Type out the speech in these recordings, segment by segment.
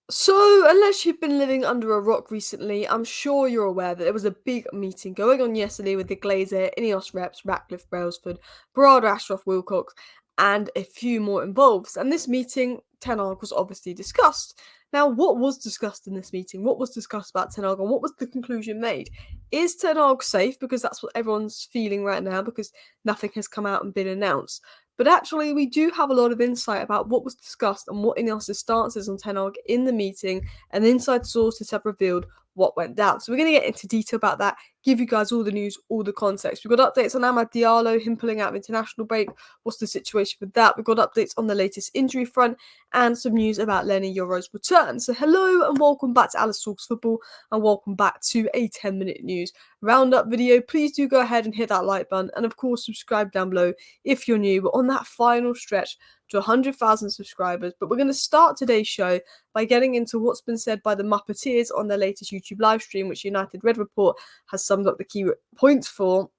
So, unless you've been living under a rock recently, I'm sure you're aware that there was a big meeting going on yesterday with the Glazer, INEOS reps, Ratcliffe, Brailsford, Berard, Ashroff, Wilcox, and a few more involved. And this meeting, Ten Hag was obviously discussed. Now, what was discussed in this meeting? What was discussed about Ten Hag, and what was the conclusion made? Is Ten Hag safe? Because that's what everyone's feeling right now, because nothing has come out and been announced. But actually, we do have a lot of insight about what was discussed and what INEOS' stance is on Ten Hag in the meeting, and inside sources have revealed what went down. So we're going to get into detail about that, give you guys all the news, all the context. We've got updates on Amad Diallo, him pulling out of international break. What's the situation with that? We've got updates on the latest injury front and some news about Lenny Yoro's return. So hello and welcome back to Alice Talks Football, and welcome back to a 10-minute news roundup video. Please do go ahead and hit that like button, and of course subscribe down below if you're new. We're on that final stretch to 100,000 subscribers, but we're going to start today's show by getting into what's been said by the Muppeteers on their latest YouTube live stream, which United Red Report has summed up the key points for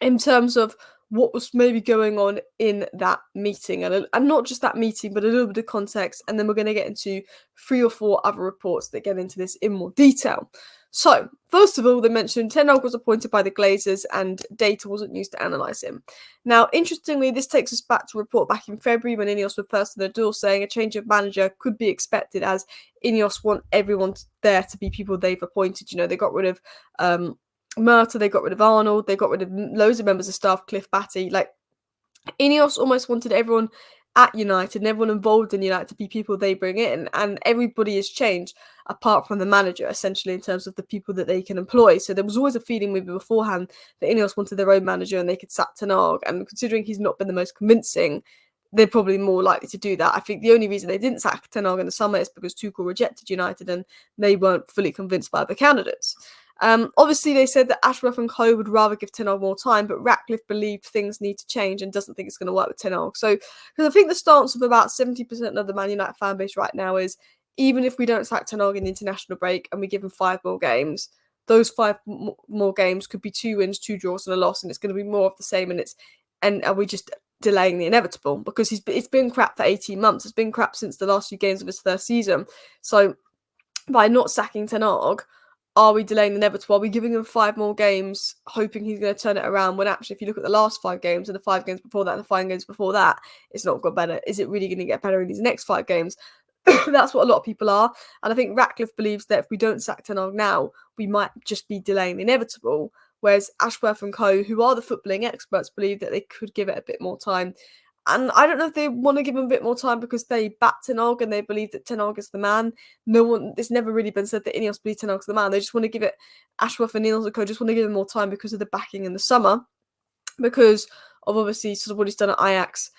in terms of what was maybe going on in that meeting, and not just that meeting, but a little bit of context, and then we're going to get into 3 or 4 other reports that get into this in more detail. So, first of all, they mentioned Ten Hag was appointed by the Glazers and data wasn't used to analyse him. Now, interestingly, this takes us back to a report back in February when INEOS were first in the door saying a change of manager could be expected, as INEOS want everyone there to be people they've appointed. You know, they got rid of Murta, they got rid of Arnold, they got rid of loads of members of staff, Cliff Batty. Like, INEOS almost wanted everyone at United and everyone involved in United to be people they bring in, and everybody has changed apart from the manager, essentially, in terms of the people that they can employ. So there was always a feeling maybe beforehand that INEOS wanted their own manager and they could sack Ten Hag, and considering he's not been the most convincing, they're probably more likely to do that. I think the only reason they didn't sack Ten Hag in the summer is because Tuchel rejected United and they weren't fully convinced by the candidates. Obviously, they said that Ashworth and Co would rather give Ten Hag more time, but Ratcliffe believed things need to change and doesn't think it's going to work with Ten Hag. So, because I think the stance of about 70% of the Man United fan base right now is, even if we don't sack Ten Hag in the international break and we give him 5 more games, those 5 more games could be 2 wins, 2 draws, and a loss, and it's going to be more of the same. And are we just delaying the inevitable? Because it's been crap for 18 months. It's been crap since the last few games of his first season. So by not sacking Ten Hag, are we delaying the inevitable? Are we giving him 5 more games, hoping he's going to turn it around, when actually, if you look at the last 5 games and the 5 games before that and the 5 games before that, it's not got better. Is it really going to get better in these next 5 games? That's what a lot of people are. And I think Ratcliffe believes that if we don't sack Ten Hag now, we might just be delaying the inevitable. Whereas Ashworth and Co, who are the footballing experts, believe that they could give it a bit more time. And I don't know if they want to give him a bit more time because they back Ten Hag and they believe that Ten Hag is the man. It's never really been said that INEOS believe Ten Hag's the man. They just want to give it, Ashworth and INEOS and Co just want to give him more time because of the backing in the summer, because of obviously sort of what he's done at Ajax.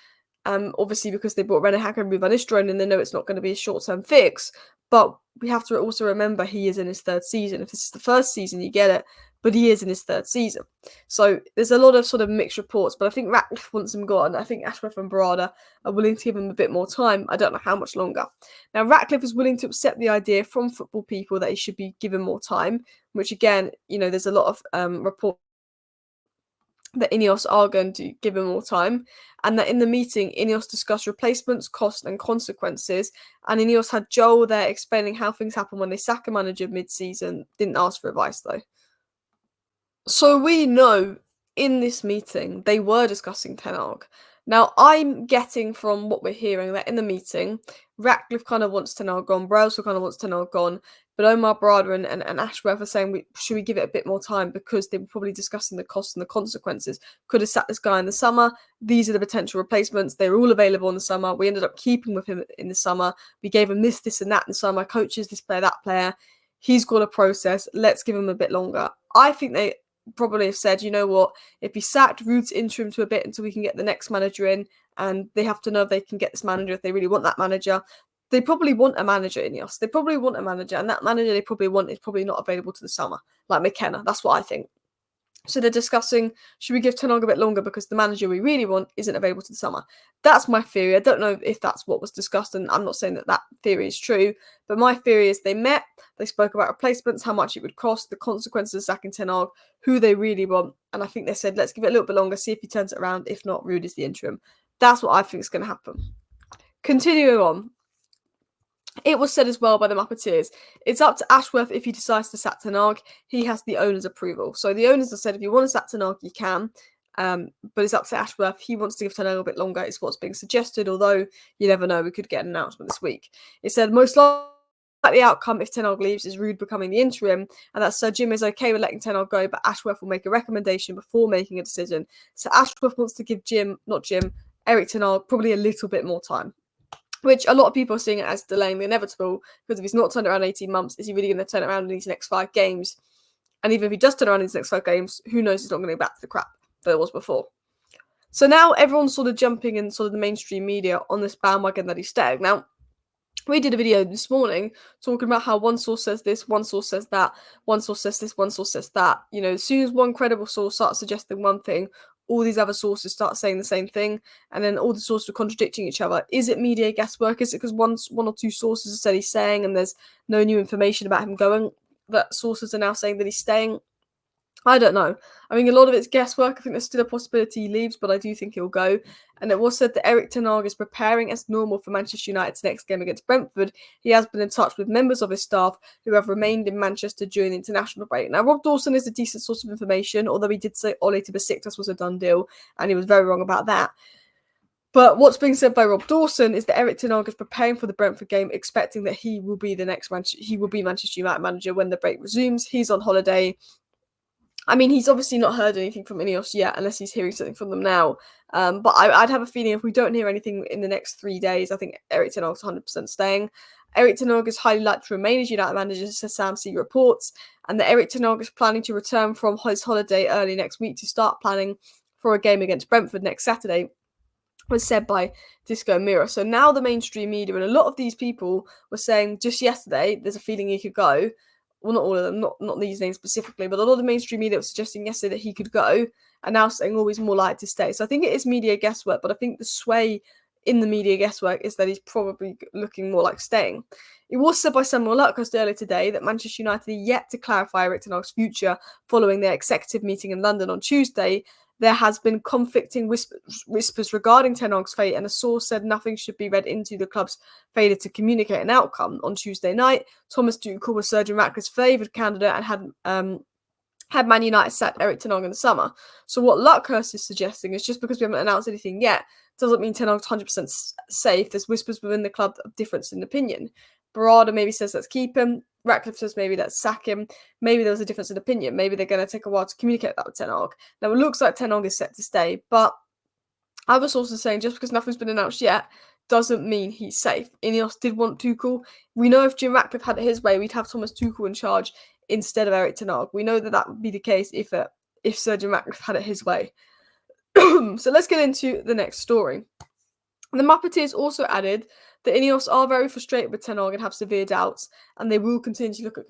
Obviously because they brought René Hack and Van Nistelrooy, and they know it's not going to be a short-term fix. But we have to also remember he is in his 3rd season. If this is the 1st season, you get it. But he is in his 3rd season. So there's a lot of sort of mixed reports. But I think Ratcliffe wants him gone. I think Ashworth and Barada are willing to give him a bit more time. I don't know how much longer. Now, Ratcliffe is willing to accept the idea from football people that he should be given more time, which again, you know, there's a lot of reports that INEOS are going to give him more time, and that in the meeting, INEOS discussed replacements, costs, and consequences. And INEOS had Joel there explaining how things happen when they sack a manager mid-season. Didn't ask for advice, though. So we know in this meeting they were discussing Ten Hag. Now, I'm getting from what we're hearing that in the meeting, Ratcliffe kind of wants Ten Hag gone, Brailsford kind of wants Ten Hag gone, but Omar Barada and Ashworth are saying, should we give it a bit more time, because they were probably discussing the costs and the consequences. Could have sat this guy in the summer. These are the potential replacements. They were all available in the summer. We ended up keeping with him in the summer. We gave him this, and that in the summer. Coaches, this player, that player. He's got a process. Let's give him a bit longer. I think they probably have said, you know what, if he sacked Ruud's interim to a bit until we can get the next manager in, and they have to know if they can get this manager, if they really want that manager. They probably want a manager, INEOS. They probably want a manager, and that manager they probably want is probably not available to the summer, like McKenna. That's what I think. So they're discussing, should we give Ten Hag a bit longer because the manager we really want isn't available to the summer? That's my theory. I don't know if that's what was discussed, and I'm not saying that that theory is true, but my theory is they met, they spoke about replacements, how much it would cost, the consequences of sacking Ten Hag, who they really want, and I think they said, let's give it a little bit longer, see if he turns it around. If not, Ruud is the interim. That's what I think is going to happen. Continuing on. It was said as well by the Muppeteers, it's up to Ashworth if he decides to sack Ten Hag. He has the owner's approval. So the owners have said if you want to sack Ten Hag, you can. But it's up to Ashworth. He wants to give Ten Hag a bit longer. It's what's being suggested, although you never know. We could get an announcement this week. It said most likely outcome if Ten Hag leaves is Ruud becoming the interim, and that Sir Jim is okay with letting Ten Hag go, but Ashworth will make a recommendation before making a decision. So Ashworth wants to give Erik Ten Hag probably a little bit more time, which a lot of people are seeing it as delaying the inevitable, because if he's not turned around in 18 months, is he really going to turn it around in these next 5 games? And even if he does turn around in these next 5 games, who knows, he's not going to go back to the crap that it was before. So now everyone's sort of jumping in sort of the mainstream media on this bandwagon that he's staying. Now, we did a video this morning talking about how one source says this, one source says that, one source says this, one source says that. You know, as soon as one credible source starts suggesting one thing, all these other sources start saying the same thing, and then all the sources are contradicting each other. Is it media guesswork? Is it because one or two sources have said he's staying and there's no new information about him going, that sources are now saying that he's staying? I don't know. I mean, a lot of it's guesswork. I think there's still a possibility he leaves, but I do think he'll go. And it was said that Erik Ten Hag is preparing as normal for Manchester United's next game against Brentford. He has been in touch with members of his staff who have remained in Manchester during the international break. Now, Rob Dawson is a decent source of information, although he did say Ole to Besiktas was a done deal, and he was very wrong about that. But what's being said by Rob Dawson is that Erik Ten Hag is preparing for the Brentford game, expecting that he will be Manchester United manager when the break resumes. He's on holiday. I mean, he's obviously not heard anything from INEOS yet, unless he's hearing something from them now. But I'd have a feeling if we don't hear anything in the next 3 days, I think Erik Ten Hag's 100% staying. Erik Ten Hag is highly likely to remain as United manager, says Sam C reports, and that Erik Ten Hag is planning to return from his holiday early next week to start planning for a game against Brentford next Saturday, was said by Disco Mirror. So now the mainstream media and a lot of these people were saying just yesterday, there's a feeling he could go. Well, not all of them, not these names specifically, but a lot of the mainstream media was suggesting yesterday that he could go, and now saying, oh, he's more likely to stay. So I think it is media guesswork, but I think the sway in the media guesswork is that he's probably looking more like staying. It was said by Samuel Luckhurst earlier today that Manchester United are yet to clarify Erik Ten Hag's future following their executive meeting in London on Tuesday. There has been conflicting whispers regarding Ten Hag's fate, and a source said nothing should be read into the club's failure to communicate an outcome. On Tuesday night, Thomas Tuchel was Sir Jim Ratcliffe's favoured candidate and had Man United sacked Erik Ten Hag in the summer. So what Luckhurst is suggesting is just because we haven't announced anything yet doesn't mean Ten Hag's 100% safe. There's whispers within the club of difference in opinion. Barada maybe says let's keep him. Ratcliffe says maybe let's sack him. Maybe there was a difference in opinion. Maybe they're going to take a while to communicate that with Ten Hag. Now it looks like Ten Hag is set to stay, but other sources are saying just because nothing's been announced yet doesn't mean he's safe. INEOS did want Tuchel. We know if Jim Ratcliffe had it his way, we'd have Thomas Tuchel in charge instead of Erik Ten Hag. We know that would be the case if Sir Jim Ratcliffe had it his way. So let's get into the next story. The Muppeteers also added that INEOS are very frustrated with Ten Hag and have severe doubts, and they will continue to look at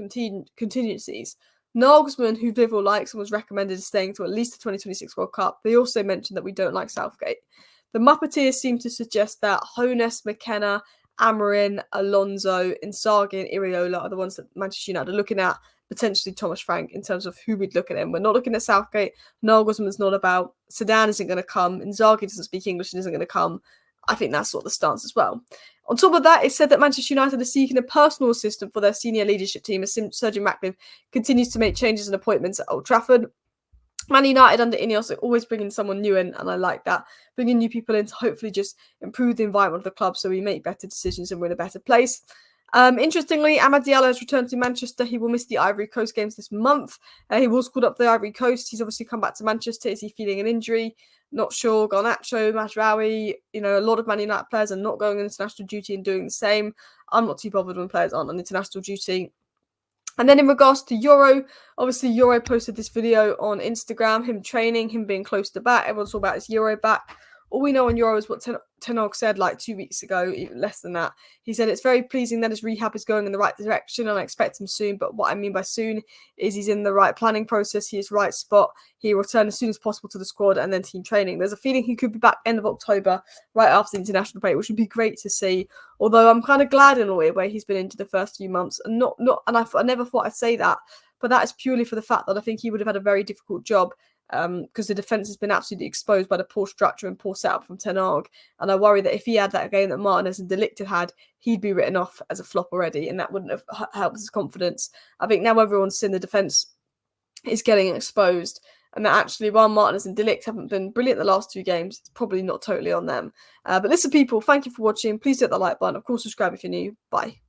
contingencies. Nagelsmann, who Vivell likes and was recommended as staying to at least the 2026 World Cup, they also mentioned that we don't like Southgate. The Muppeteers seem to suggest that Hoeneß, McKenna, Amorim, Alonso, Inzaghi and Iraola are the ones that Manchester United are looking at, potentially Thomas Frank, in terms of who we'd look at him. We're not looking at Southgate. Nagelsmann's not about. Zidane isn't going to come. Inzaghi doesn't speak English and isn't going to come. I think that's sort of the stance as well. On top of that, it's said that Manchester United are seeking a personal assistant for their senior leadership team as Sir Jim Ratcliffe continues to make changes and appointments at Old Trafford. Man United under INEOS are always bringing someone new in, and I like that. Bringing new people in to hopefully just improve the environment of the club so we make better decisions and we're in a better place. Interestingly, Amad Diallo has returned to Manchester. He will miss the Ivory Coast games this month. He was called up for the Ivory Coast. He's obviously come back to Manchester. Is he feeling an injury? Not sure. Garnacho, Mazraoui, a lot of Man United players are not going on international duty and doing the same. I'm not too bothered when players aren't on international duty. And then in regards to Euro, obviously Euro posted this video on Instagram, him training, him being close to back. Everyone's all about his Euro back. All we know on Euro is what Ten Hag said like 2 weeks ago, even less than that. He said it's very pleasing that his rehab is going in the right direction and I expect him soon. But what I mean by soon is he's in the right planning process. He is right spot. He will return as soon as possible to the squad and then team training. There's a feeling he could be back end of October, right after the international break, which would be great to see. Although I'm kind of glad in a way where he's been into the first few months and I never thought I'd say that. But that is purely for the fact that I think he would have had a very difficult job because the defence has been absolutely exposed by the poor structure and poor setup from Ten Hag. And I worry that if he had that game that Martinez and De Ligt had, he'd be written off as a flop already, and that wouldn't have helped his confidence. I think now everyone's seen the defence is getting exposed, and that actually, while Martinez and De Ligt haven't been brilliant the last 2 games, it's probably not totally on them. But listen, people, thank you for watching. Please hit that like button. Of course, subscribe if you're new. Bye.